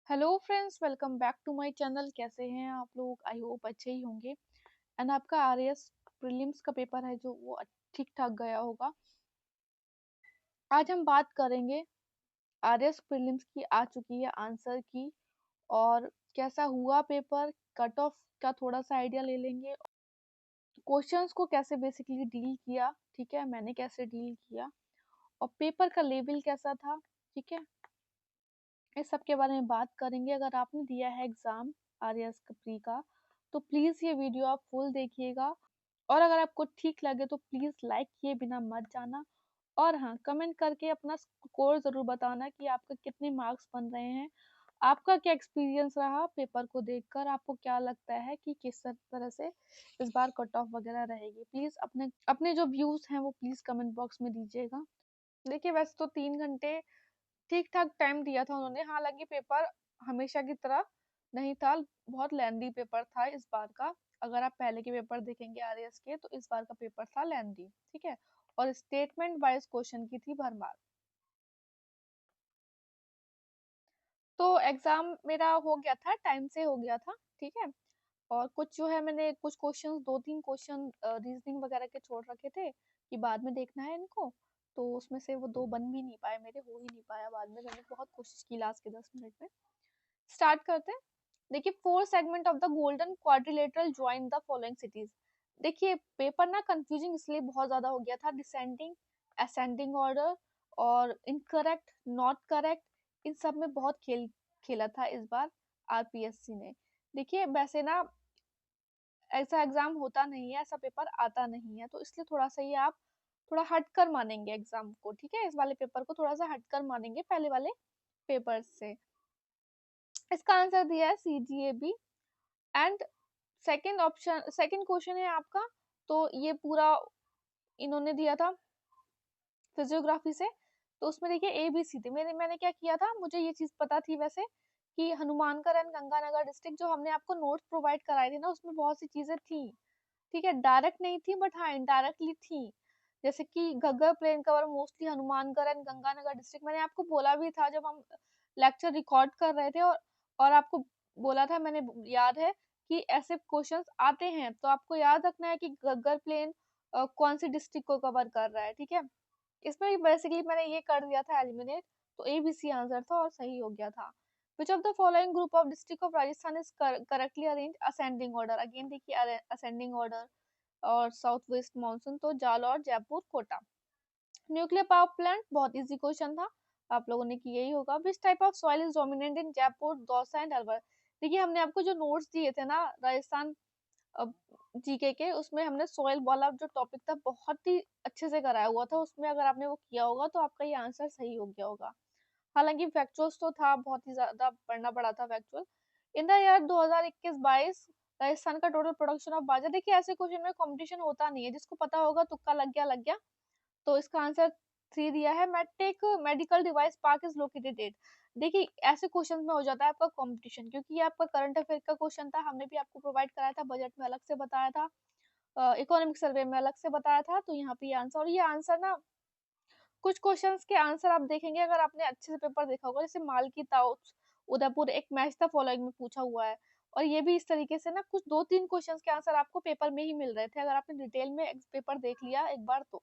Hello friends, welcome back to my channel. कैसे हैं आप लोग? आई होप अच्छे ही होंगे। एंड आपका आरएएस प्रीलिम्स का पेपर है जो वो ठीक ठाक गया होगा। आज हम बात करेंगे आरएएस प्रीलिम्स की आ चुकी है आंसर की, और कैसा हुआ पेपर, कट ऑफ का थोड़ा सा आइडिया ले लेंगे, क्वेश्चंस को कैसे बेसिकली डील किया, ठीक है, मैंने कैसे डील किया, और पेपर का लेवल कैसा था, ठीक है, इस सब के बारे में बात करेंगे। अगर आपने दिया है एग्जाम आरएएस का प्री का, तो प्लीज ये वीडियो आप फुल देखिएगा, और अगर आपको ठीक लगे तो प्लीज लाइक किए बिना मत जाना। और हाँ, कमेंट करके अपना स्कोर जरूर बताना कि आपका कितने मार्क्स बन रहे हैं, आपका क्या एक्सपीरियंस रहा पेपर को देखकर, आपको क्या लगता है कि किस तरह से इस बार कट ऑफ वगैरह रहेगी। प्लीज अपने अपने जो व्यूज हैं वो प्लीज कमेंट बॉक्स में दीजिएगा। देखिए, वैसे तो 3 घंटे ठीक ठाक टाइम दिया था उन्होंने, हालांकि पेपर हमेशा की तरह नहीं था, बहुत लेंदी पेपर था इस बार का। अगर आप पहले के पेपर देखेंगे आरएएस के, तो इस बार का पेपर था लेंदी, ठीक है, और स्टेटमेंट वाइज क्वेश्चन की थी भरमार। तो एग्जाम मेरा हो गया था, टाइम से हो गया था, ठीक है। और कुछ जो है, मैंने कुछ क्वेश्चंस, 2-3 क्वेश्चन रीजनिंग वगैरह के छोड़ रखे थे कि बाद में देखना है इनको, तो उसमें से वो 2 बन भी नहीं पाए मेरे, हो ही नहीं पाया बाद में, मैंने बहुत कोशिश की लास्ट के 10 मिनट में। स्टार्ट करते हैं। देखिए, 4 segment of the golden quadrilateral join the following cities. देखिए, पेपर ना कंफ्यूजिंग इसलिए बहुत ज्यादा हो गया था, डिसेंडिंग, असेंडिंग ऑर्डर, और इनकरेक्ट, नॉट करेक्ट, इन सब में बहुत खेला था इस बार आरपीएससी ने। देखिए, वैसे ना ऐसा एग्जाम होता नहीं है, ऐसा पेपर आता नहीं है, तो इसलिए थोड़ा सा ये आप थोड़ा हटकर मानेंगे एग्जाम को, ठीक है, इस वाले पेपर को थोड़ा सा हटकर मानेंगे पहले वाले पेपर से। इसका आंसर दिया है C G A B. And second option, second question है आपका, तो ये पूरा इन्होंने दिया था फिजियोग्राफी से, तो उसमें देखिए ए बी सी थी। मैंने क्या किया था, मुझे ये चीज पता थी वैसे कि हनुमानगढ़ एंड गंगानगर डिस्ट्रिक्ट जो हमने आपको नोट्स प्रोवाइड कराए थे ना, उसमें बहुत सी चीजें थी, ठीक है, डायरेक्ट नहीं थी बट हाँ इनडायरेक्टली थी। जैसे कि Ghaggar plain cover mostly Hanumangarh and Ganganagar district, मैंने आपको बोला भी था जब हम लेक्चर रिकॉर्ड कर रहे थे, और आपको बोला था, मैंने याद है कि ऐसे क्वेश्चंस आते हैं, तो आपको याद रखना है कि घग्गर प्लेन कौन सी डिस्ट्रिक्ट को कवर कर रहा है, ठीक है। इसमें भी बेसिकली मैंने ये कर दिया था एलिमिनेट, तो ए बी सी आंसर था और सही हो गया था। Which of the following group of district of Rajasthan is correctly arrange ascending order. Again देखिए, असेंडिंग ऑर्डर और साउथ वेस्ट मानसून, तो Jalore, Jaipur, Kota. Nuclear power plant बहुत इजी क्वेश्चन था, आप लोगों ने किया ही होगा। Which type of soil is dominant in Jaipur, Dausa and Alwar. देखिए, हमने आपको जो नोट्स दिए थे ना राजस्थान जीके के, उसमें हमने सॉइल वाला जो टॉपिक था बहुत ही अच्छे से कराया हुआ था, उसमें अगर आपने वो किया होगा तो आपका ये आंसर सही हो गया होगा। हालांकि फैक्चुअल्स तो था, बहुत ही ज्यादा पढ़ना पड़ा था factual. In the year 2021-22 Rajasthan का टोटल प्रोडक्शन ऑफ बाजरा। देखिए, ऐसे क्वेश्चन में कंपटीशन होता नहीं है, जिसको पता होगा तुक्का लग गया लग गया। तो इसका आंसर 3 दिया है। Medtech medical device park is located at. देखिए, ऐसे क्वेश्चन में हो जाता है आपका कंपटीशन, क्योंकि ये आपका करंट अफेयर का क्वेश्चन था, हमने भी आपको प्रोवाइड कराया था, बजट में अलग से बताया था, इकोनॉमिक सर्वे में अलग से बताया था, तो यहाँ पे ये आंसर, और ये आंसर ना कुछ क्वेश्चंस के आंसर आप देखेंगे, अगर आपने अच्छे से पेपर देखा होगा, जैसे माल की ताऊ उदयपुर एक मैच था फॉलोइंग में पूछा हुआ है, और ये भी इस तरीके से ना कुछ 2-3 क्वेश्चंस के आंसर आपको पेपर में ही मिल रहे थे, अगर आपने डिटेल में पेपर देख लिया एक बार तो।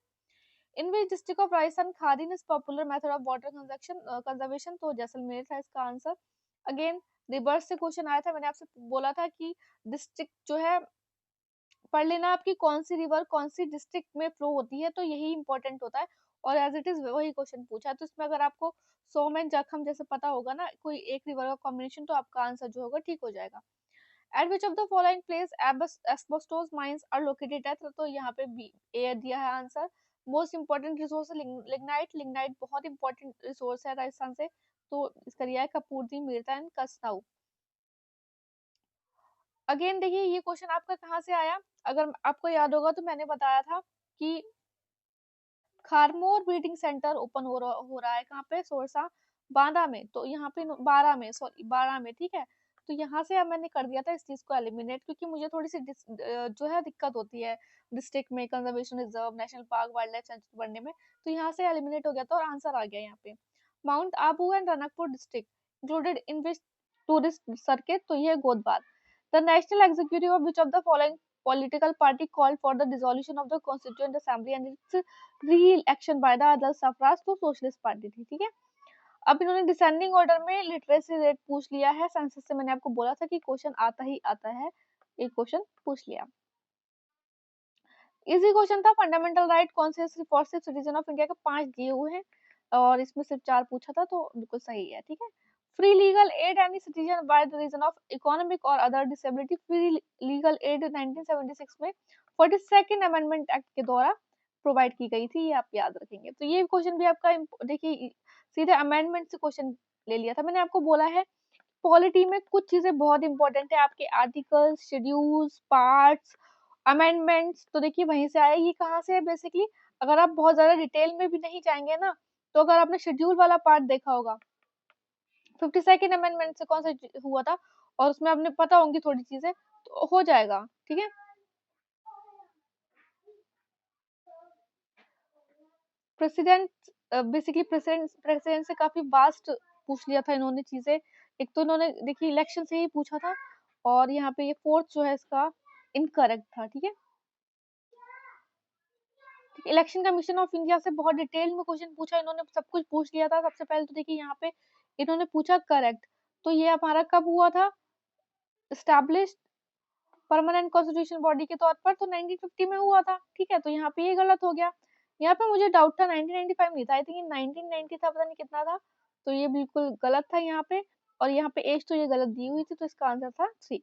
In which district of Rajasthan khadin is popular method of water conservation, तो जैसलमेर था इसका आंसर। अगेन रिवर्स से क्वेश्चन आया था, मैंने आपसे बोला था कि डिस्ट्रिक्ट जो है पढ़ लेना आपकी, कौन सी रिवर कौन सी डिस्ट्रिक्ट में फ्लो होती है, तो यही इंपॉर्टेंट होता है, और एज इट इज वही क्वेश्चन पूछा है, तो इसमें अगर आपको सोम एंड जखम जैसे पता होगा ना कोई एक रिवर का कॉम्बिनेशन, तो आपका आंसर जो होगा ठीक हो जाएगा। At which of the following place asbestos mines are located at, तो यहाँ पे बी ए दिया है answer. Most important resource lignite, lignite बहुत इंपॉर्टेंट रिसोर्स है राजस्थान से, तो इसका दिया है कपूरदी, मीरता एंड कसनाऊ। अगेन देखिए, ये क्वेश्चन आपका कहाँ से आया, अगर आपको याद होगा तो मैंने बताया था कि खारमोर ब्रीडिंग सेंटर ओपन हो रहा है, कहाँ पे, सोरसा बांदा में, तो यहाँ पे 12 में, सॉरी 12 में, ठीक है। तो यहाँ से अब मैंने कर दिया था इस चीज को एलिमिनेट, क्योंकि मुझे थोड़ी सी जो है दिक्कत होती है डिस्ट्रिक्ट में conservation reserve, national park, wild life sanctuary पढ़ने में, तो यहाँ से एलिमिनेट हो गया था और आंसर आ गया यहाँ पे। Mount Abu and Ranakpur district included in which tourist circuit, तो ये Godwar. The national executive of which of the following political party called for the dissolution of the constituent assembly and its re-election by the other suffrage, तो socialist party थी, ठीक है। अब इन्होंने descending order में literacy rate पूछ लिया है, सेंसस से मैंने आपको बोला था कि क्वेश्चन आता ही आता है, एक क्वेश्चन पूछ लिया। इजी क्वेश्चन था, फंडामेंटल राइट कौन से फॉर सिटीजन ऑफ इंडिया के 5 दिए हुए हैं और इसमें सिर्फ 4 पूछा था, तो बिल्कुल सही है, ठीक है। Free legal aid any citizen by the reason of economic और other disability, free legal aid 1976 में 42nd अमेंडमेंट एक्ट के द्वारा प्रोवाइड की गई थी, ये आप याद रखेंगे। तो ये क्वेश्चन भी आपका देखिए सीधे अमेंडमेंट से क्वेश्चन ले लिया था। मैंने आपको बोला है पॉलिटी में कुछ चीजें बहुत इंपॉर्टेंट है, आपके आर्टिकल्स, शेड्यूल्स, पार्ट्स, अमेंडमेंट्स, तो देखिए वहीं से आया। ये कहाँ से है बेसिकली, अगर आप बहुत ज्यादा डिटेल में भी नहीं जाएंगे ना, तो अगर आपने शेड्यूल वाला पार्ट देखा होगा 52nd अमेंडमेंट से कौन सा हुआ था और उसमें आपने पता होंगी थोड़ी चीजें, तो हो जाएगा, ठीक है। प्रेसिडेंट बेसिकली प्रेसिडेंट से काफी वास्ट पूछ लिया था इन्होंने चीजें। एक तो इन्होंने देखिए इलेक्शन से ही पूछा था और यहाँ पे ये फोर्थ जो है इसका इनकरेक्ट था, ठीक है। इलेक्शन कमीशन ऑफ इंडिया से बहुत डिटेल में क्वेश्चन पूछा इन्होंने, सब कुछ पूछ लिया था। सबसे पहले तो देखिए यहाँ पे इन्होंने पूछा करेक्ट, तो ये हमारा कब हुआ था, एस्टैब्लिश्ड परमानेंट कॉन्स्टिट्यूशन बॉडी के तौर पर, तो 1950 में हुआ था, ठीक है। तो यहाँ पे ये गलत हो गया। यहाँ पे मुझे डाउट था 1995 नहीं था, आई थिंक 1990 था, पता नहीं कितना था, तो ये बिल्कुल गलत था यहाँ पे। और यहाँ पे एज तो ये गलत दी हुई थी, तो इसका आंसर था 3।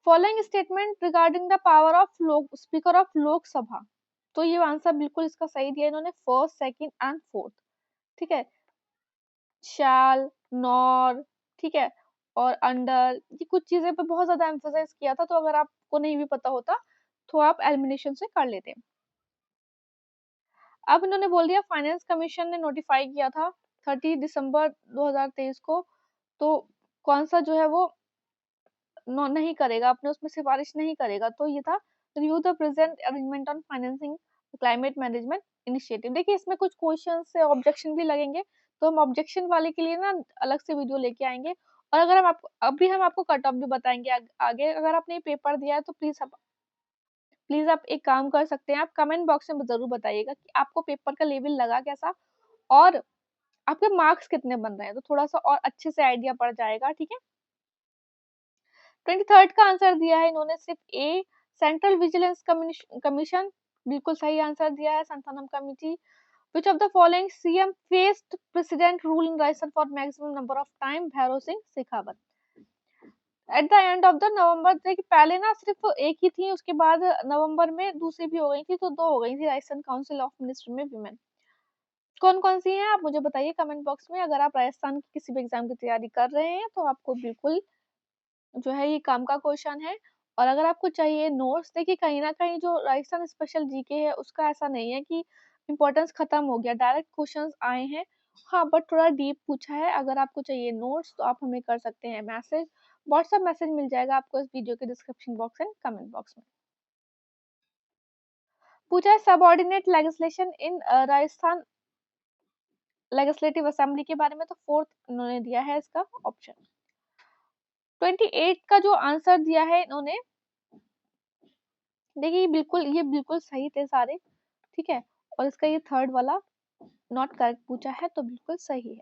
Following statement regarding the power of speaker of लोक सभा, तो ये आंसर बिल्कुल इसका सही दिया इन्होंने, फर्स्ट, सेकंड एंड फोर्थ, ठीक है। शैल, नॉर, ठीक है, और अंडर, ये कुछ चीजें पे बहुत ज्यादा एम्फोसाइज किया था, तो अगर आपको नहीं भी पता होता तो आप एलिमिनेशन से कर लेते। अब इन्होंने बोल दिया फाइनेंस कमीशन ने नोटिफाई किया था 30 दिसंबर 2023 को, तो कौन सा जो है वो नहीं करेगा, अपने उसमें सिफारिश नहीं करेगा, तो ये था review the present arrangement on financing climate management initiative. देखिए इसमें कुछ क्वेश्चन से ऑब्जेक्शन भी लगेंगे, तो हम ऑब्जेक्शन वाले के लिए ना अलग से वीडियो लेके आएंगे। और अगर हम आपको अभी हम आपको कट ऑफ भी बताएंगे आगे। अगर आपने ये पेपर दिया है तो प्लीज आप एक काम कर सकते हैं, आप कमेंट बॉक्स में जरूर बताइएगा कि आपको पेपर का लेवल लगा कैसा और आपके मार्क्स कितने बन रहे हैं, तो थोड़ा सा और अच्छे से आइडिया पड़ जाएगा, ठीक है। 23rd का आंसर दिया है इन्होंने सिर्फ ए, सेंट्रल विजिलेंस कमीशन, बिल्कुल सही आंसर दिया है, Santhanam committee. Which of the following CM faced president rule in Rajasthan for maximum number of time? Bhairav Singh Shekhawat. At the end of the नवंबर, देखिए पहले ना सिर्फ एक ही थी, उसके बाद नवंबर में दूसरी भी हो गई थी, तो 2 हो गई थी राजस्थान काउंसिल ऑफ मिनिस्टर में विमेन। कौन कौन सी हैं आप मुझे बताइए कमेंट बॉक्स में। अगर आप राजस्थान की किसी भी एग्जाम की तैयारी कर रहे हैं तो आपको बिल्कुल जो है ये काम का क्वेश्चन है। और अगर आपको चाहिए नोट्स, देखिए कहीं ना कहीं जो राजस्थान स्पेशल जीके है उसका ऐसा नहीं है कि इम्पोर्टेंस खत्म हो गया, डायरेक्ट क्वेश्चंस आए हैं, हाँ बट थोड़ा डीप पूछा है। अगर आपको चाहिए नोट्स तो आप हमें कर सकते हैं मैसेज, व्हाट्सएप मैसेज मिल जाएगा आपको इस वीडियो के description box and comment box में। पूछा है सबऑर्डिनेट लेजिस्लेशन इन राजस्थान लेजिस्लेटिव असेंबली के बारे में, तो फोर्थ इन्होंने दिया है इसका ऑप्शन। 28 का जो आंसर दिया है इन्होंने, देखिए ये बिल्कुल सही थे सारे, ठीक है। और इसका ये थर्ड वाला नॉट करेक्ट पूछा है, तो बिल्कुल सही है।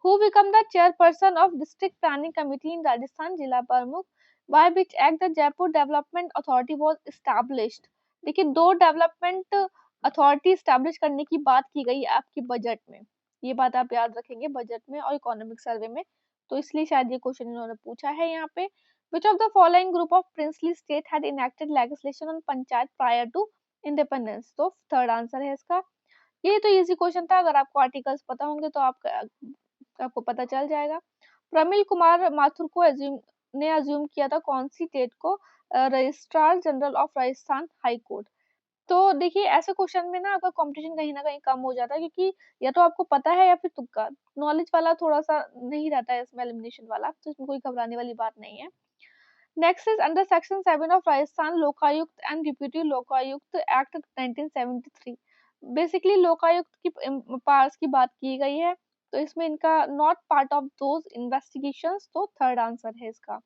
Who become the chairperson of district planning committee इन राजस्थान, जिला प्रमुख, by which act the Jaipur development authority was established. देखिए 2 डेवलपमेंट अथॉरिटी एस्टैब्लिश करने की बात की गई आपकी बजट में, ये बात आप याद रखेंगे बजट में और इकोनॉमिक सर्वे में, तो इसलिए शायद ये क्वेश्चन इन्होंने पूछा है यहाँ पे। Which of the following group of princely state had enacted legislation on panchayat prior to independence? तो थर्ड आंसर है इसका। ये तो इजी क्वेश्चन था, अगर आपको आर्टिकल्स पता होंगे तो आपको पता चल जाएगा। प्रमिल कुमार माथुर को अज्यूम किया था कौन सी डेट को registrar general of Rajasthan high court. तो देखिए ऐसे क्वेश्चन में ना आपका कंपटीशन कहीं ना कहीं कम हो जाता है, क्योंकि या तो आपको पता है या फिर तुक्का, नॉलेज वाला थोड़ा सा नहीं रहता है इसमें, एलिमिनेशन वाला, तो इसमें कोई घबराने वाली बात नहीं है। Next is under section 7 of Rajasthan Lokayukta and Deputy Lokayukta act 1973। Basically Lokayukta की पावर्स की बात की गई है, तो इसमें इनका not part of those investigations, तो थर्ड आंसर है इसका।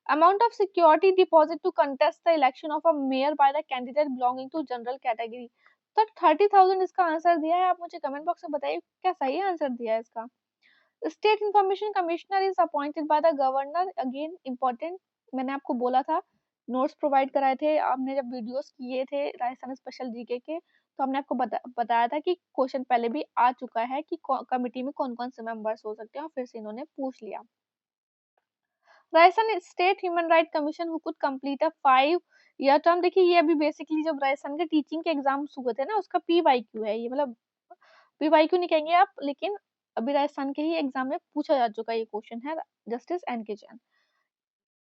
Amount of security deposit to contest the election of a mayor by the candidate belonging to general category, तो 30,000 इसका आंसर दिया है। आप मुझे कमेंट बॉक्स में बताइए क्या सही आंसर दिया है इसका। State information commissioner is appointed by the governor, again important, मैंने आपको बोला था, नोट्स प्रोवाइड कराए थे आपने जब वीडियोस किए थे राजस्थान स्पेशल जीके के, तो हमने आपको बताया था कि क्वेश्चन पहले भी आ चुका है कि कमिटी में कौन कौन से मेंबर्स हो सकते हैं, और फिर से इन्होंने पूछ लिया। Rajasthan state human right commission who could complete a 5 year term, देखिए ये अभी बेसिकली जब राजस्थान के टीचिंग के एग्जाम्स हुए थे ना, उसका पीवाईक्यू है ये, मतलब पीवाईक्यू नहीं कहेंगे आप, लेकिन अभी राजस्थान के ही एग्जाम में पूछा जा चुका ये क्वेश्चन है, जस्टिस एन के जैन।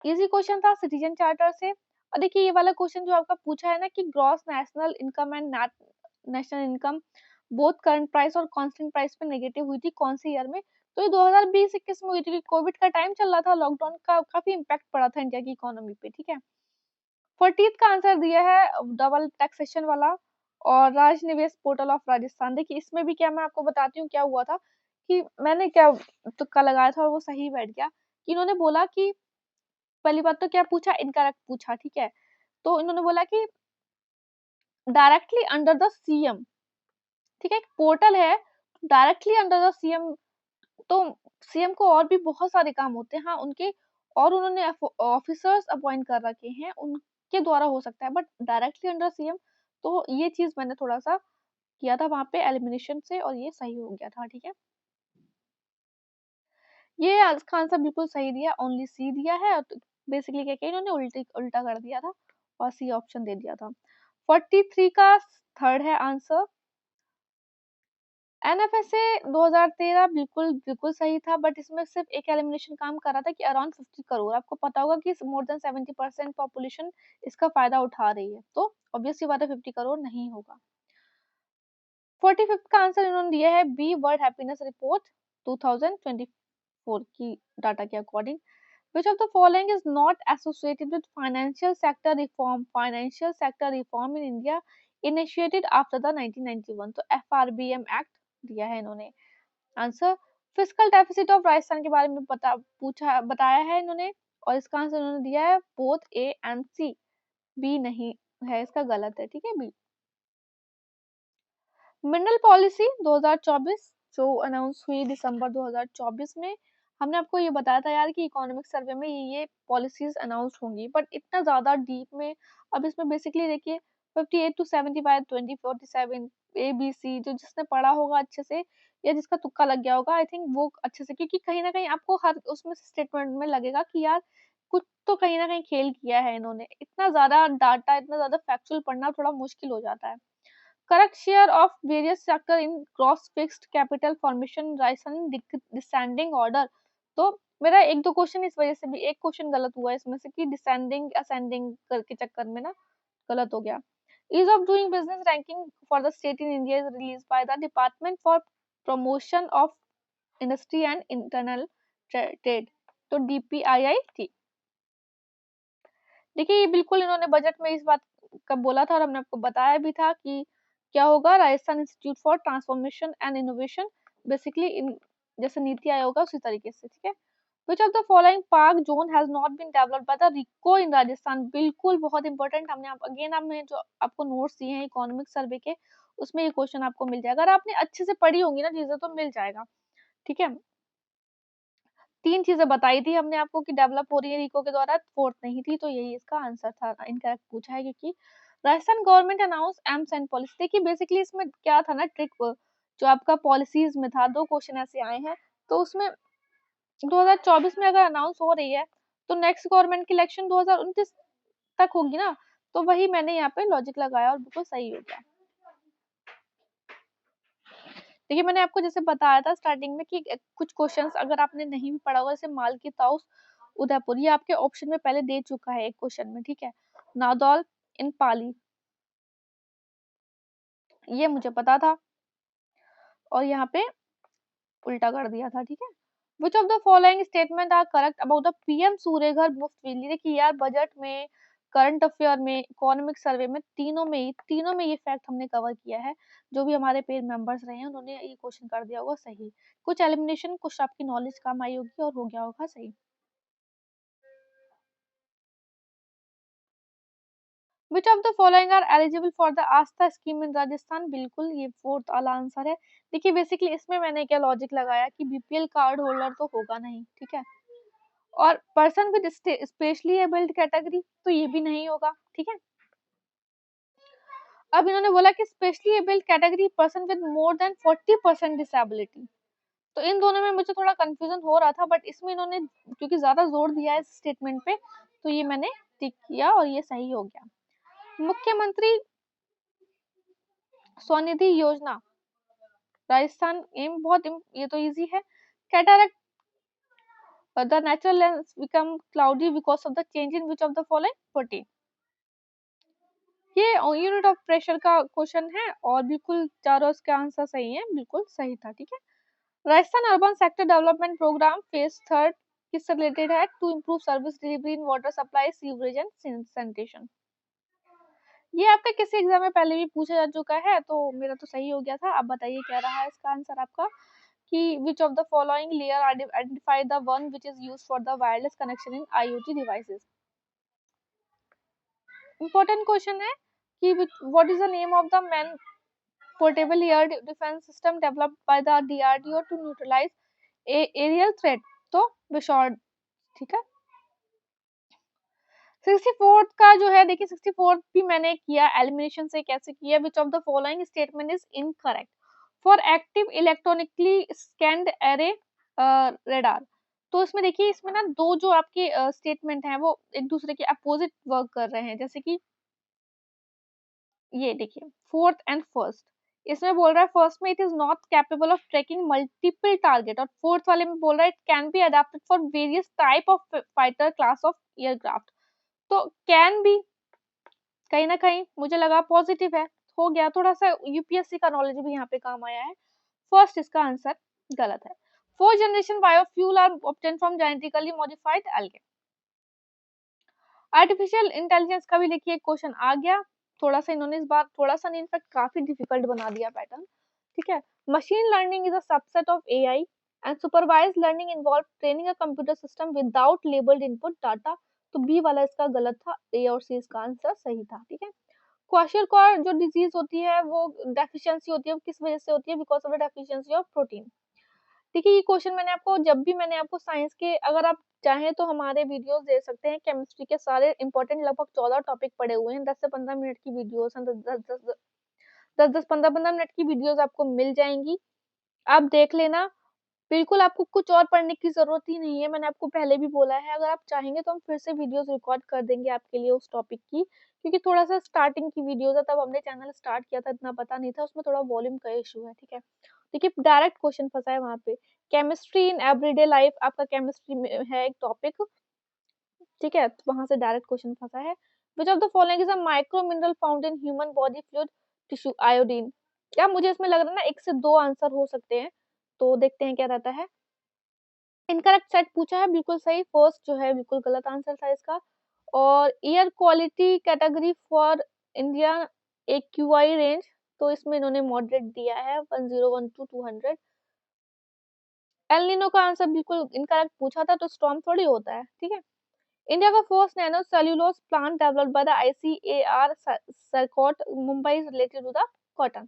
इजी क्वेश्चन था सिटीजन चार्टर से। और देखिए ये वाला क्वेश्चन जो आपका पूछा है ना कि gross national income and net national income both current price और कांस्टेंट प्राइस पे नेगेटिव हुई थी कौन से ईयर में, तो ये 2020-21 में हुई थी। कोविड का टाइम चल रहा था, लॉकडाउन का काफी इम्पैक्ट पड़ा था इंडिया की इकोनॉमी पे, ठीक है। 40th का आंसर दिया है डबल टैक्सेशन वाला, और राजनिवेश पोर्टल ऑफ राजस्थान। देखिए इसमें भी क्या मैं आपको बताती हूँ क्या हुआ था, कि मैंने क्या तुक्का लगाया था और वो सही बैठ गया, कि इन्होंने बोला कि पहली बात तो क्या पूछा, इनकरेक्ट पूछा, ठीक है। तो इन्होंने बोला कि डायरेक्टली अंडर द सीएम, ठीक है, एक पोर्टल है डायरेक्टली अंडर द सीएम, तो सीएम को और भी बहुत सारे काम होते हैं, हाँ उनके, और उन्होंने ऑफिसर्स अपॉइंट कर रखे हैं, उनके द्वारा हो सकता है, बट डायरेक्टली अंडर सीएम, तो ये चीज मैंने थोड़ा सा किया था वहां पे एलिमिनेशन से, और ये सही हो गया था, ठीक है। ये इसका आंसर बिल्कुल सही दिया, ओनली सी दिया है, बेसिकली क्या किया इन्होंने उल्टा कर दिया था और सी ऑप्शन दे दिया था। 43 का थर्ड है आंसर। एनएफएसए 2013 बिल्कुल बिल्कुल सही था, बट इसमें सिर्फ एक एलिमिनेशन काम कर रहा था कि अराउंड 50 करोड़, आपको पता होगा कि मोर देन 70% पॉपुलेशन इसका फायदा उठा रही है, तो ऑब्वियसली बात है 50 करोड़ नहीं होगा। 45 का आंसर इन्होंने दिया है बी वर्ल्ड हैप्पीनेस रिपोर्ट 2024 की डाटा के according. Which of the following is not associated with financial sector reform? Financial sector reform in India initiated after the 1991, तो FRBM Act दिया है इन्होंने answer. Physical deficit of Rajasthan के बारे में बताया है इन्होंने, और इसका आंसर इन्होंने दिया है both A and C, B नहीं है इसका, गलत है, ठीक है, बी। मिनरल पॉलिसी 2024 जो अनाउंस हुई दिसंबर 2024 में, हमने आपको ये बताया था यार कि इकोनॉमिक सर्वे में ये पॉलिसीज अनाउंस होंगी, बट इतना ज्यादा डीप में, अब इसमें बेसिकली देखिए 58 to 75 2047 ABC, जो जिसने पढ़ा होगा अच्छे से या जिसका तुक्का लग गया होगा, आई थिंक वो अच्छे से, क्योंकि कहीं ना कहीं आपको हर उसमें स्टेटमेंट में लगेगा कि यार कुछ तो कहीं ना कहीं खेल किया है इन्होंने, इतना ज्यादा डाटा इतना ज्यादा फैक्चुअल पढ़ना थोड़ा मुश्किल हो जाता है। Correct share of various sector in gross fixed capital formation rise in descending order, तो मेरा एक दो क्वेश्चन इस वजह से भी, एक क्वेश्चन गलत हुआ है इसमें से कि डिसेंडिंग असेंडिंग करके चक्कर में ना गलत हो गया। Ease of doing business ranking for the state in India is released by the Department for Promotion of Industry and Internal Trade, तो DPIIT। देखिए ये बिल्कुल इन्होंने बजट में इस बात का बोला था, और हमने आपको बताया भी था कि क्या होगा, Rajasthan institute for transformation and innovation, basically जैसे नीति आयोग है उसी तरीके से, ठीक है। Which of the following park zone has not been developed by the RIICO in Rajasthan, बिल्कुल बहुत इंपॉर्टेंट, हमने अगेन आपने जो आपको नोट्स दिए हैं इकोनॉमिक सर्वे के, उसमें ये क्वेश्चन आपको मिल जाएगा, अगर आपने अच्छे से पढ़ी होंगी ना चीजें तो मिल जाएगा, ठीक है। तीन चीजें बताई थी हमने आपको कि डेवलप हो रही है रिको के द्वारा, फोर्थ नहीं थी, तो यही इसका आंसर था, इनकरेक्ट पूछा है क्योंकि Rajasthan government announce AIIMS and policy. देखिए बेसिकली इसमें क्या था ना ट्रिक, जो आपका पॉलिसीज में था, दो क्वेश्चन ऐसे आए हैं, तो उसमें 2024 में अगर अनाउंस हो रही है तो नेक्स्ट गवर्नमेंट की इलेक्शन 2029 तक होगी ना, तो वही मैंने यहाँ पे लॉजिक लगाया और बिल्कुल सही हो गया। देखिए मैंने आपको जैसे बताया था स्टार्टिंग में कि कुछ क्वेश्चंस अगर आपने नहीं भी पढ़ा होगा, जैसे माल की ताउस उदयपुर, ये आपके ऑप्शन में पहले दे चुका है एक क्वेश्चन में, ठीक है। नादौल इन पाली, ये मुझे पता था और यहाँ पे उल्टा कर दिया था, ठीक है। Which of the following statement are correct about the PM Surya Ghar Muft Bijli, देखिए यार बजट में करंट अफेयर में, इकोनॉमिक सर्वे में, तीनों में ये फैक्ट हमने कवर किया है। जो भी हमारे पेड मेंबर्स रहे हैं उन्होंने ये क्वेश्चन कर दिया होगा सही। कुछ एलिमिनेशन, कुछ आपकी नॉलेज काम आई होगी और हो गया होगा सही। Which of the following are eligible for the Aastha scheme in Rajasthan? बिल्कुल ये फोर्थ वाला आंसर है। देखिए बेसिकली इसमें मैंने क्या लॉजिक लगाया कि बीपीएल कार्ड होल्डर तो होगा नहीं, ठीक है, और person with specially abled category तो ये भी नहीं होगा, ठीक है। अब इन्होंने बोला कि specially abled category person with more than 40% disability, तो इन दोनों में मुझे थोड़ा कंफ्यूजन हो रहा था, बट इसमें इन्होंने क्योंकि ज्यादा जोर दिया है इस स्टेटमेंट पे, तो ये मैंने टिक किया और ये सही हो गया। मुख्यमंत्री स्वनिधि योजना राजस्थान एम, बहुत ये तो इजी है। Cataract the natural lens become cloudy because of the change in which of the following 14? ये यूनिट ऑफ प्रेशर का क्वेश्चन है और बिल्कुल चारों इसके आंसर सही है, बिल्कुल सही था, ठीक है। Rajasthan urban sector development programme phase third किससे रिलेटेड है? To improve service delivery in water supply, sewerage and sanitation. ये आपका किसी एग्जाम में पहले भी पूछा जा चुका है, तो मेरा तो सही हो गया था। अब बताइए क्या रहा है इसका आंसर आपका, कि which of the following layer identify the one which is used for the wireless connection in IoT devices? Important question है कि what is the name of the man portable air defense system developed by the DRDO to neutralize aerial threat? तो विशॉर्ड, ठीक है। 64th का जो है, देखिए 64th भी मैंने किया एलिमिनेशन से, कैसे किया? विच of the following statement is incorrect for active electronically scanned array radar? तो इसमें देखिए, इसमें ना दो जो आपके स्टेटमेंट हैं वो एक दूसरे के अपोजिट वर्क कर रहे हैं, जैसे कि ये देखिए फोर्थ एंड फर्स्ट, इसमें बोल रहा है फर्स्ट में it is not capable of tracking multiple target, और फोर्थ वाले में बोल रहा है it can be adapted for various type of fighter class of aircraft. तो कैन बी कहीं ना कहीं मुझे लगा पॉजिटिव है, हो गया, थोड़ा सा यूपीएससी का नॉलेज भी यहाँ पे काम आया है। फर्स्ट इसका आंसर गलत है। Fourth generation biofuel are obtain from genetically modified algae. Artificial intelligence का भी देखिए क्वेश्चन आ गया, थोड़ा सा इन्होंने इस बार थोड़ा सा नहीं, इनफैक्ट काफी डिफिकल्ट बना दिया पैटर्न, ठीक है। Machine learning is a subset of AI and supervised learning involve training a computer system without labelled input data. तो बी वाला इसका गलत था, ए और सी इसका आंसर सही था, ठीक है। क्वाशियरकॉर जो डिजीज होती है वो डेफिशिएंसी होती है, वो किस वजह से होती है? Because of the deficiency of protein. देखिए ये क्वेश्चन मैंने आपको, जब भी मैंने आपको साइंस के, अगर आप चाहें तो हमारे वीडियोस दे सकते हैं, केमिस्ट्री के सारे इंपॉर्टेंट लगभग 14 टॉपिक पड़े हुए हैं, 10 से 15 मिनट की वीडियोस हैं, 10 15 मिनट की वीडियोस आपको मिल जाएंगी, आप देख लेना। बिल्कुल आपको कुछ और पढ़ने की जरूरत ही नहीं है, मैंने आपको पहले भी बोला है, अगर आप चाहेंगे तो हम फिर से वीडियोस रिकॉर्ड कर देंगे आपके लिए उस टॉपिक की, क्योंकि थोड़ा सा स्टार्टिंग की वीडियोस है, तब हमने चैनल स्टार्ट किया था, इतना पता नहीं था, उसमें थोड़ा वॉल्यूम का इशू है, ठीक है। देखिए डायरेक्ट क्वेश्चन फंसा है वहां पे, केमिस्ट्री इन एवरीडे लाइफ आपका केमिस्ट्री में है एक टॉपिक, ठीक है, तो वहां से डायरेक्ट क्वेश्चन फंसा है। Which of the following is a micro mineral found in human body fluid tissue? Iodine. क्या मुझे इसमें लग रहा है ना एक से दो आंसर हो सकते हैं, तो देखते हैं क्या रहता है। इनकरेक्ट सेट पूछा है, बिल्कुल सही, फर्स्ट जो है बिल्कुल गलत आंसर था इसका। और air quality category for India एक क्यूआई रेंज, तो इसमें इन्होंने मॉडरेट दिया है 101 to 200। एल नीनो का आंसर बिल्कुल इनकरेक्ट पूछा था, तो स्टॉर्म थोड़ी होता है, ठीक है। इंडिया का first nano cellulose plant developed by the ICAR CIRCOT Mumbai is related to the cotton.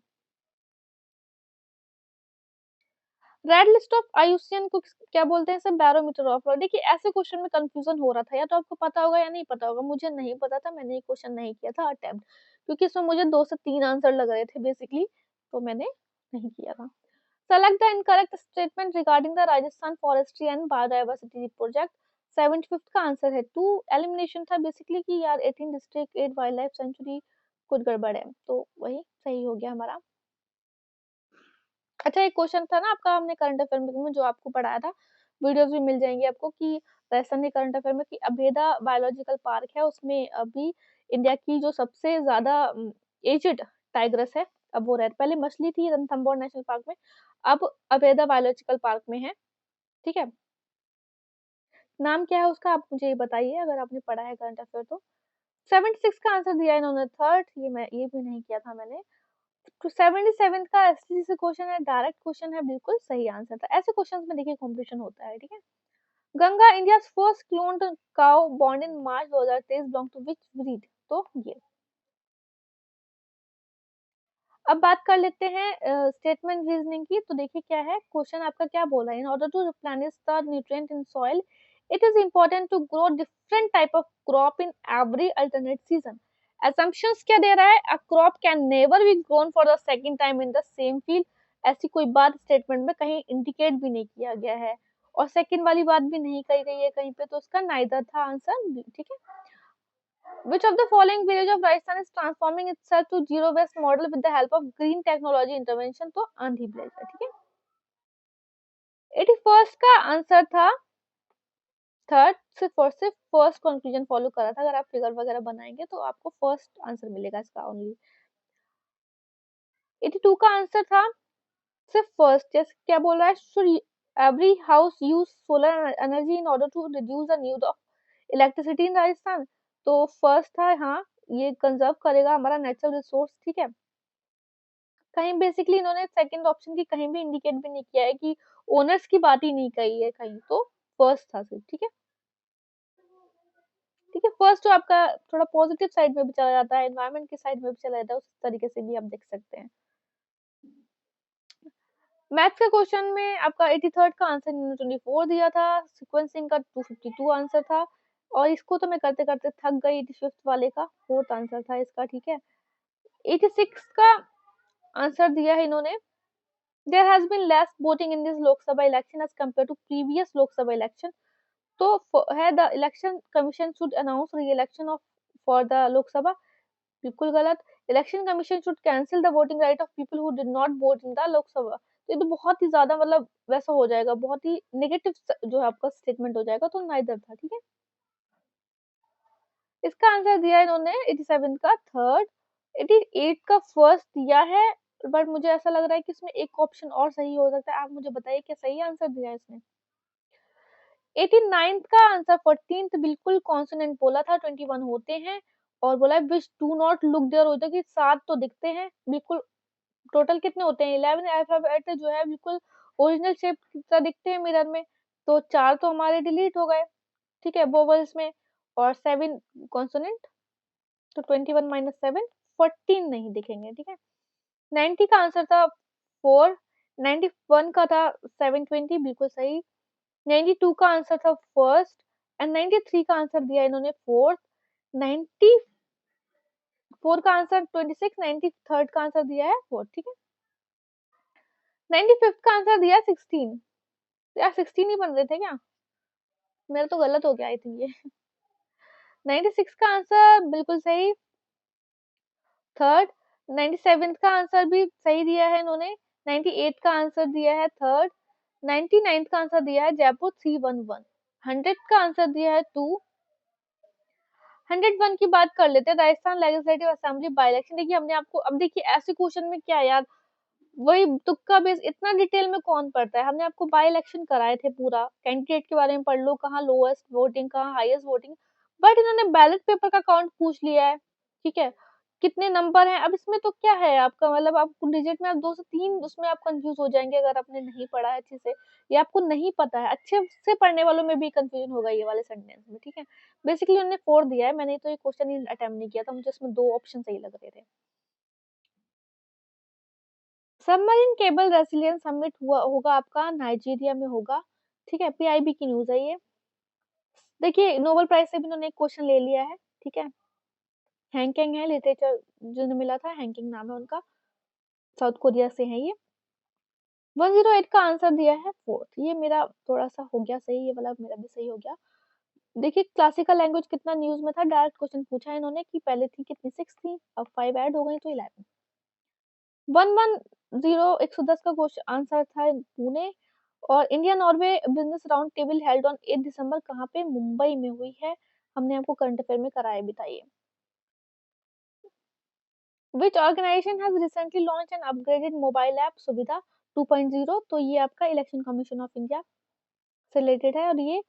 Red list ऑफ आयुष्यन को क्या बोलते हैं? सब बैरोमीटर ऑफ। देखिए ऐसे क्वेश्चन में कंफ्यूजन हो रहा था, या तो आपको पता होगा या नहीं पता होगा, मुझे नहीं पता था, मैंने ये क्वेश्चन नहीं किया था अटेम्प्ट, क्योंकि इसमें मुझे 2 से 3 आंसर लग रहे थे बेसिकली, तो मैंने नहीं किया था। Select the incorrect statement regarding the Rajasthan forestry and biodiversity project. 75th का आंसर है 2, एलिमिनेशन था बेसिकली कि यार 18 डिस्ट्रिक्ट 8 वाइल्ड लाइफ सेंचुरी कुछ गड़बड़ है, तो वही सही हो गया हमारा। अच्छा एक क्वेश्चन था ना आपका, हमने करंट अफेयर में जो आपको पढ़ाया था, वीडियोस भी मिल जाएंगी आपको, कि राजस्थान के करंट अफेयर में कि अभेदा बायोलॉजिकल पार्क है, उसमें अभी इंडिया की जो सबसे ज्यादा एज्ड टाइग्रेस है, अब वो रेड, पहले मछली थी रणथंभौर नेशनल पार्क में, अब अभेदा बायोलॉजिकल पार्क में है, ठीक है। नाम क्या है उसका, आप मुझे ये बताइए अगर आपने पढ़ा है करंट अफेयर तो। 76 का आंसर दिया इन्होंने थर्ड, ये भी नहीं किया था मैंने। तो 77 का एसटीसी क्वेश्चन है, डायरेक्ट क्वेश्चन है, बिल्कुल सही आंसर था। ऐसे क्वेश्चंस में देखिए कंपटीशन होता है, ठीक है। Ganga India first cloned cow born in March 2023 belong to which breed? तो ये। अब बात कर लेते हैं स्टेटमेंट रीजनिंग की। तो देखिए क्या है क्वेश्चन आपका, क्या बोला है, in order to replenish the nutrient in soil it is important to grow different type of crop in every alternate season. Assumptions क्या दे रहा है, a crop can never be grown for the second time in the same field. ऐसी कोई बात statement में कहीं indicate भी नहीं किया गया है, और सेकंड वाली बात भी नहीं कही गई है कहीं पे, तो उसका नाइदर था आंसर, ठीक है। Which of the following village of Rajasthan is transforming itself to zero waste model with the help of green technology intervention? तो आंधी विलेज है, ठीक है। 81st का आंसर था थर्ड, सिर्फ और सिर्फ फर्स्ट कंक्लूजन फॉलो करा था। अगर आप फिगर वगैरह बनाएंगे तो आपको फर्स्ट आंसर मिलेगा इसका ओनली। 82 का आंसर था सिर्फ फर्स्ट, जैसे क्या बोल रहा है, should every house use solar energy in order to reduce the need of electricity in Rajasthan? तो फर्स्ट था, हाँ, ये कंजर्व करेगा हमारा नेचुरल रिसोर्स, ठीक है। कहीं बेसिकली इन्होंने सेकंड ऑप्शन की कहीं भी इंडिकेट भी नहीं किया है कि ओनर्स की बात ही नहीं कही है कहीं, तो फर्स्ट था सिर्फ, ठीक है। ठीक है, फर्स्ट तो आपका थोड़ा पॉजिटिव साइड में भी चला जाता है, एनवायरनमेंट की साइड में भी चला जाता है, उस तरीके से भी आप देख सकते हैं। मैथ्स के क्वेश्चन में आपका 83rd का आंसर 24 दिया था, सीक्वेंसिंग का 252 आंसर था, और इसको तो मैं करते करते थक गई। 85th वाले का फोर्थ आंसर था इसका, ठीक है। 86 का आंसर दिया है इन्होंने, there has been less voting in this Lok Sabha election as compared to previous Lok Sabha election. तो है the election commission should announce re-election of for the Lok Sabha, बिल्कुल गलत। Election commission should cancel the voting right of people who did not vote in the Lok Sabha. तो ये तो बहुत ही ज्यादा मतलब वैसा हो जाएगा, बहुत ही नेगेटिव जो है आपका स्टेटमेंट हो जाएगा, तो नाइदर था, ठीक है। इसका आंसर दिया है इन्होंने 87 का थर्ड, 88 का फर्स्ट दिया है, बट मुझे ऐसा लग रहा है कि इसमें एक ऑप्शन और सही हो सकता है। आप मुझे बताइए क्या सही आंसर दिया है इसने। 89th का आंसर 14th बिल्कुल कॉन्सोनेंट बोला था, 21 होते हैं, और बोला है which do not look there होता है कि 7 तो दिखते हैं बिल्कुल। टोटल कितने होते हैं 11 अल्फाबेट जो है बिल्कुल ओरिजिनल शेप की तरह दिखते हैं मिरर में, तो 4 तो हमारे डिलीट हो गए, ठीक है, वोवल्स में, और 7 कॉन्सोनेंट, तो 21 माइनस 7 14 नहीं दिखेंगे, ठीक है। 90 का आंसर था 4, 91 का था 720 बिल्कुल सही, 92 का आंसर था फर्स्ट, एंड 93 का आंसर दिया इन्होंने फोर्थ, 94 का आंसर 26, 93rd का आंसर दिया है फोर्थ, ठीक है। 95th का आंसर दिया 16, यार 16 ही बन रहे थे क्या, मेरा तो गलत हो गया आई थिंक ये। 96 का आंसर बिल्कुल सही थर्ड, 97th का आंसर भी सही दिया है इन्होंने, 98 का आंसर दिया है थर्ड, 99th का आंसर दिया है जयपुर 311, 100 का आंसर दिया है 2, 101 की बात कर लेते हैं, Rajasthan legislative assembly by election. देखिए हमने आपको, अब देखिए ऐसे क्वेश्चन में क्या यार, वही तुक्का बेस, इतना डिटेल में कौन पढ़ता है। हमने आपको बाय इलेक्शन कराए थे, पूरा कैंडिडेट के बारे में पढ़ लो, कहाँ लोएस्ट वोटिंग कहाँ हाईएस्ट वोटिंग, बट इन्होंने बैलेट पेपर का काउंट पूछ लिया है, ठीक है, कितने नंबर हैं। अब इसमें तो क्या है आपका, मतलब आपको डिजिट में आप 2 से 3 उसमें आप कंफ्यूज हो जाएंगे अगर आपने नहीं पढ़ा है अच्छे से, या आपको नहीं पता है, अच्छे से पढ़ने वालों में भी कंफ्यूजन होगा ये वाले सेंटेंस में, ठीक है। बेसिकली उन्होंने 4 दिया है, मैंने तो ये क्वेश्चन ही अटेम्प्ट नहीं किया था, मुझे इसमें 2 ऑप्शन सही लग रहे थे। सबमरीन केबल रेसिलियंस समिट हुआ होगा आपका नाइजीरिया में होगा, ठीक है, पीआईबी की न्यूज है ये। देखिए नोबेल प्राइज से भी इन्होंने एक क्वेश्चन ले लिया है, ठीक है, हैंकिंग है लिटरेचर जिन्हें मिला था, हैंकिंग नाम है उनका, साउथ कोरिया से है ये। 108 का आंसर दिया है फोर्थ, ये मेरा थोड़ा सा हो गया सही, ये वाला मेरा भी सही हो गया। देखिए क्लासिकल लैंग्वेज कितना न्यूज में था, डायरेक्ट क्वेश्चन पूछा है इन्होंने कि पहले थी कितनी 6 थी, अब 5 ऐड हो गई तो 11। 110 110 का क्वेश्चन आंसर था पुणे, और India Norway business round table held on 8 दिसंबर कहाँ पे, मुंबई में हुई है, हमने आपको करंट अफेयर में कराया भी था ये। Which organisation has recently launch an upgraded mobile app Suvidha 2.0? तो ये आपका इलेक्शन कमीशन ऑफ इंडिया से रिलेटेड है, और ये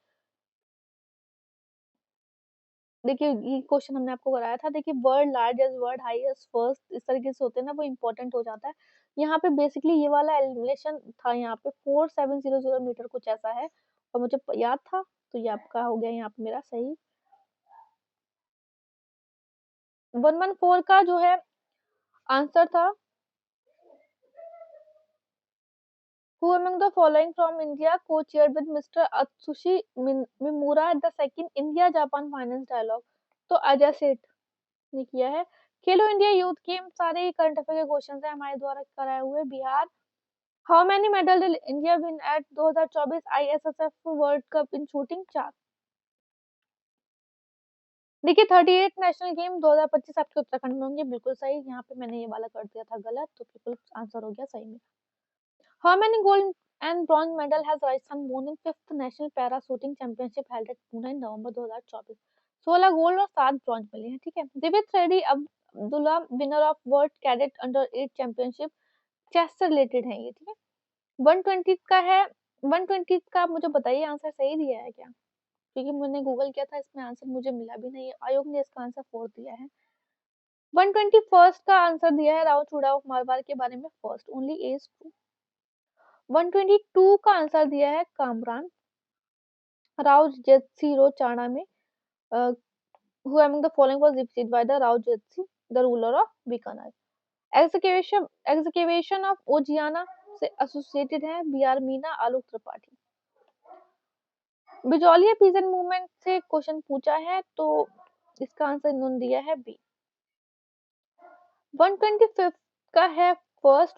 देखिए ये क्वेश्चन हमने आपको कराया था। देखिए world largest, world highest, first, इस तरीके से होते हैं ना, वो इम्पोर्टेंट हो जाता है। यहाँ पे बेसिकली ये वाला एलिमिनेशन था, यहाँ पे 4700 मीटर कुछ ऐसा है, और मुझे याद था, तो ये आपका हो गया यहाँ पे मेरा सही। 114 का जो है आंसर था, Who among the following from India co-chaired with Mr. Atsushi Mimura at the second India-Japan Finance Dialogue? तो अजय सेठ ने किया है। खेलो इंडिया यूथ गेम, सारे ही करंट अफेयर के क्वेश्चन है हमारे द्वारा कराए हुए। Bihar, how many medal did India win at 2024 ISSF world cup in shooting? 4। देखिए 38 नेशनल गेम 2025 आपके उत्तराखंड में होंगे, बिल्कुल सही। यहाँ पे मैंने ये वाला कर दिया था गलत, तो बिल्कुल आंसर हो गया सही में। How many gold and bronze medal has Rajasthan won in 5th National Para Shooting Championship held at Pune in November 2024? 16 gold और 7 ब्रॉन्ज मिले हैं, ठीक है। Divya Reddy Abdullah winner of world cadet under 8 championship, chess से रिलेटेड है ये, ठीक है। 120 का है, 120 का आप मुझे बताइए आंसर सही दिया है क्या, क्योंकि मैंने गूगल किया था, इसमें आंसर मुझे मिला भी नहीं है। आयोग ने इसका आंसर 4 दिया है। 121 का आंसर दिया है राव चूड़ा ऑफ मारवाड़ के बारे में, फर्स्ट ओनली एज 2। 122 का आंसर दिया है कामरान राव जेतसी चाणा में, who among the following was defeated by the Rao Jetsi, the ruler of Bikaner? Excavation of Ojiana से एसोसिएटेड है B R Meena, Alok Tripathi. Bijolia peasant movement से क्वेश्चन पूछा है, तो इसका आंसर इन्होंने दिया है बी। 125 का है फर्स्ट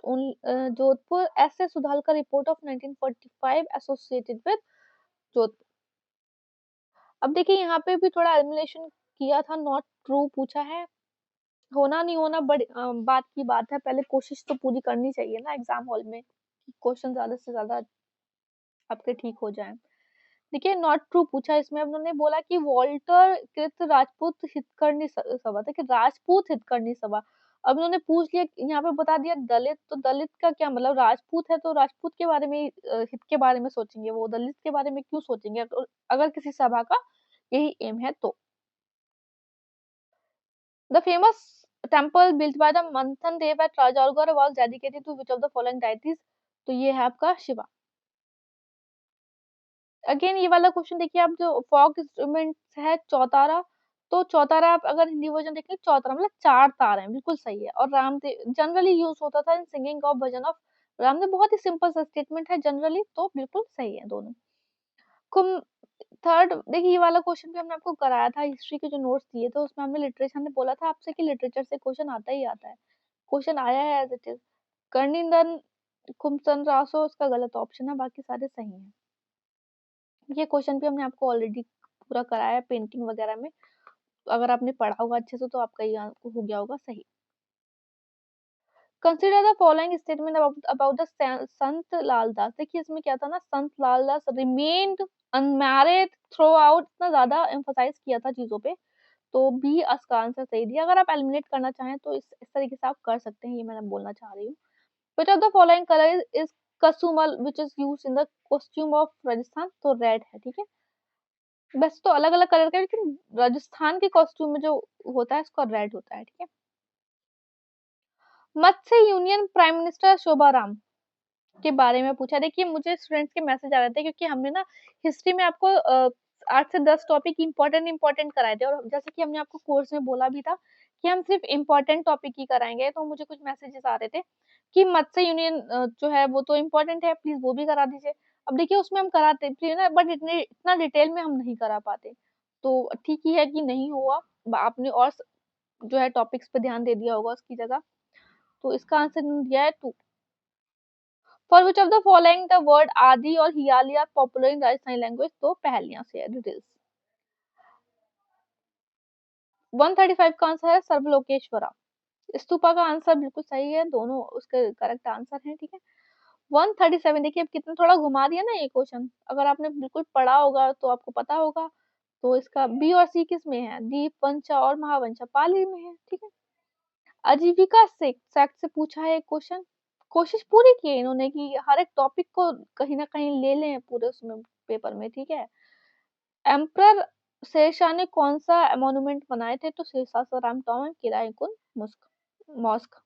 जोधपुर ऐसे सुधार का report of 1945 associated with Jodhpur. अब देखिए यहाँ पे भी थोड़ा एलिमिनेशन किया था, नॉट ट्रू पूछा है। होना नहीं होना बड़ी बात की बात है, पहले कोशिश तो पूरी करनी चाहिए ना एग्जाम हॉल में, क्वेश्चन ज्यादा से ज्यादा आपके ठीक हो जाए। देखिए नॉट ट्रू पूछा इसमें, अब उन्होंने बोला कि वॉल्टर कृत राजपूत हितकर्णी सभा, देखिए राजपूत हितकर्णी सभा। अब उन्होंने पूछ लिया, यहाँ पे बता दिया दलित, तो दलित का क्या मतलब, राजपूत है तो राजपूत के बारे में हित के बारे में सोचेंगे, वो दलित के बारे में क्यों सोचेंगे अगर किसी सभा का यही एम है तो। The famous temple built by the Manthan Dev at Rajorgarh was dedicated to which of the following deities? तो ये है आपका शिवा। अगेन ये वाला क्वेश्चन देखिए, आप जो फॉक इंस्ट्रूमेंट है चौतारा, तो चौतारा आप अगर हिंदी वर्जन देखें, चौतारा मतलब 4 तार हैं, बिल्कुल सही है। और रामदेव जनरली यूज होता था इन singing of bhajan of Ramdev, बहुत ही सिंपल सा स्टेटमेंट है जनरली, तो बिल्कुल सही है दोनों। कुम थर्ड, देखिए ये वाला क्वेश्चन भी हमने आपको कराया था, हिस्ट्री के जो नोट्स दिए थे उसमें हमने लिटरेचर, हमने बोला था आपसे कि लिटरेचर से क्वेश्चन आता ही आता है, क्वेश्चन आया है एज इट इज। कर्णिंदन कुमसन रासो उसका गलत ऑप्शन है, बाकी सारे सही हैं। ये क्वेश्चन भी हमने आपको ऑलरेडी पूरा कराया है पेंटिंग वगैरह में, तो अगर आपने पढ़ा होगा अच्छे से तो आपका ये हो गया होगा सही। Consider the following statement about the संत लालदास। देखिए इसमें क्या था ना, संत Laldas remained unmarried through out, इतना ज्यादा एम्फोसाइज किया था चीजों पे, तो बी इसका आंसर सही दिया। अगर आप एलिमिनेट करना चाहें तो इस तरीके से आप कर सकते हैं, ये मैं बोलना चाह रही हूँ। Which of the following color is कसूमल which is used in the costume of Rajasthan? तो रेड है, ठीक है। वैसे तो अलग अलग कलर का है, लेकिन राजस्थान के कॉस्ट्यूम में जो होता है उसका रेड होता है, ठीक है। मत्स्य यूनियन प्राइम मिनिस्टर शोभा राम के बारे में पूछा। देखिए मुझे स्टूडेंट्स के मैसेज आ रहे थे, क्योंकि हमने ना हिस्ट्री में आपको 8 से 10 टॉपिक इंपॉर्टेंट कराए थे, और जैसे कि हमने आपको कोर्स में बोला भी था कि हम सिर्फ इंपॉर्टेंट टॉपिक ही कराएंगे, तो मुझे कुछ मैसेजेस आ रहे थे कि मत्स्य यूनियन जो है वो तो इम्पोर्टेंट है, प्लीज वो भी करा दीजिए। अब देखिए उसमें हम कराते थे ना, बट इतना डिटेल में हम नहीं करा पाते, तो ठीक ही है कि नहीं हुआ, आपने और जो है टॉपिक्स पे ध्यान दे दिया होगा उसकी जगह। तो इसका आंसर दिया है 2। For which of the following the word aadi और hiyali are popular in Rajasthani language? तो पहलियां से है डिटेल्स। 135 का आंसर है सर्वलोकेश्वरा। स्तूपा का आंसर बिल्कुल सही है, दोनों उसके करेक्ट आंसर हैं, ठीक है। 137, देखिए अब कितना थोड़ा घुमा दिया ना ये क्वेश्चन, अगर आपने बिल्कुल पढ़ा होगा तो आपको पता होगा। तो इसका बी और सी किस में है? दीप वंशा और महावंशा पाली में है, ठीक है। आजीविका सेक्ट से पूछा है क्वेश्चन, कोशिश पूरी की है इन्होंने कि हर एक टॉपिक को कहीं ना कहीं ले लें पूरे उसमें पेपर में, ठीक है। एम्प्रर शेरशाह ने कौन सा मॉन्यूमेंट बनाए थे? तो शेरशाह राम टॉम किराए कुन मॉस्क।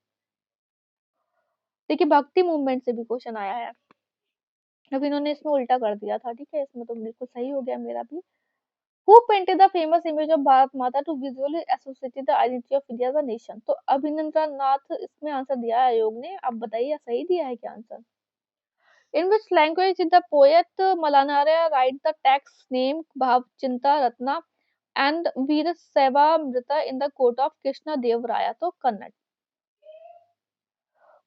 देखिए भक्ति मूवमेंट से भी क्वेश्चन आया है। अब इन्होंने इसमें उल्टा कर दिया था, ठीक है, इसमें तो बिल्कुल सही हो गया मेरा भी। Who painted the famous image of Bharat Mata to visually associated the identity of India as a nation? तो अभिनंदन नाथ इसमें आंसर दिया है आयोग ने। आप बताइए सही दिया है क्या answer? In which language did the poet Malanara write the text named Bhavchinta Ratna and Veer Seva in the court of Krishna Dev Raya? तो Kannada.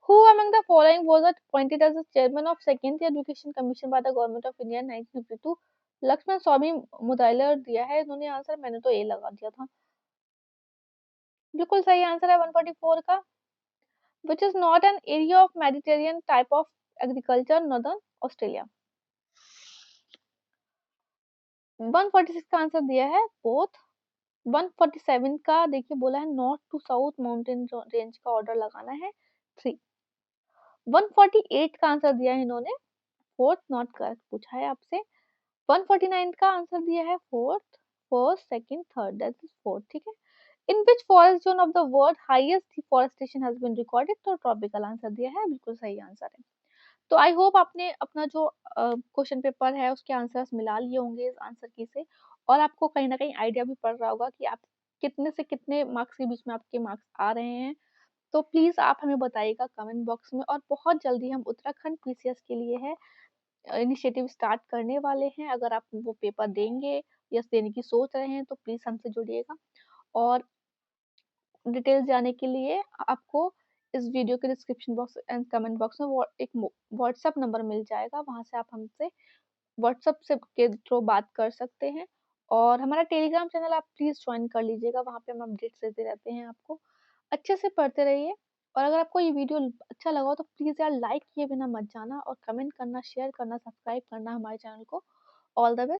Who among the following was appointed as the chairman of Second Education Commission by the Government of India in 1952? Lakshman स्वामी मुदालियार दिया है इन्होंने answer, मैंने तो ए लगा दिया था। बिल्कुल सही आंसर है 144 का। Which is not an area of Mediterranean type of agriculture, Northern Australia? 146 का आंसर दिया है बोथ। 147 का देखिए बोला है north to south mountain range का ऑर्डर लगाना है 3। 148 का आंसर दिया है इन्होंने फोर्थ, नॉट करेक्ट पूछा है आपसे। 149 का आंसर दिया है fourth, first, second, third, that is fourth, ठीक है। In which forest zone of the world highest deforestation has been recorded? तो ट्रॉपिकल आंसर दिया है, बिल्कुल सही आंसर है। तो आई होप आपने अपना जो क्वेश्चन पेपर है उसके आंसर्स मिला लिए होंगे इस आंसर की से, और आपको कहीं ना कहीं आइडिया भी पड़ रहा होगा कि आप कितने से कितने मार्क्स के बीच में आपके मार्क्स आ रहे हैं। तो प्लीज आप हमें बताइएगा कमेंट बॉक्स में, और बहुत जल्दी हम उत्तराखंड पीसीएस के लिए है इनिशिएटिव स्टार्ट करने वाले हैं। अगर आप वो पेपर देंगे या देने की सोच रहे हैं तो प्लीज हमसे जुड़िएगा, और डिटेल्स जाने के लिए आपको इस वीडियो के description box and comment box में एक व्हाट्सएप नंबर मिल जाएगा, वहां से आप हमसे व्हाट्सएप से के थ्रू बात कर सकते हैं। और हमारा टेलीग्राम चैनल आप प्लीज ज्वाइन कर लीजिएगा, वहां पे हम अपडेट्स देते रहते हैं आपको। अच्छे से पढ़ते रहिए, और अगर आपको ये वीडियो अच्छा लगा हो तो प्लीज यार लाइक किए बिना मत जाना, और कमेंट करना, शेयर करना, सब्सक्राइब करना हमारे चैनल को। All the best.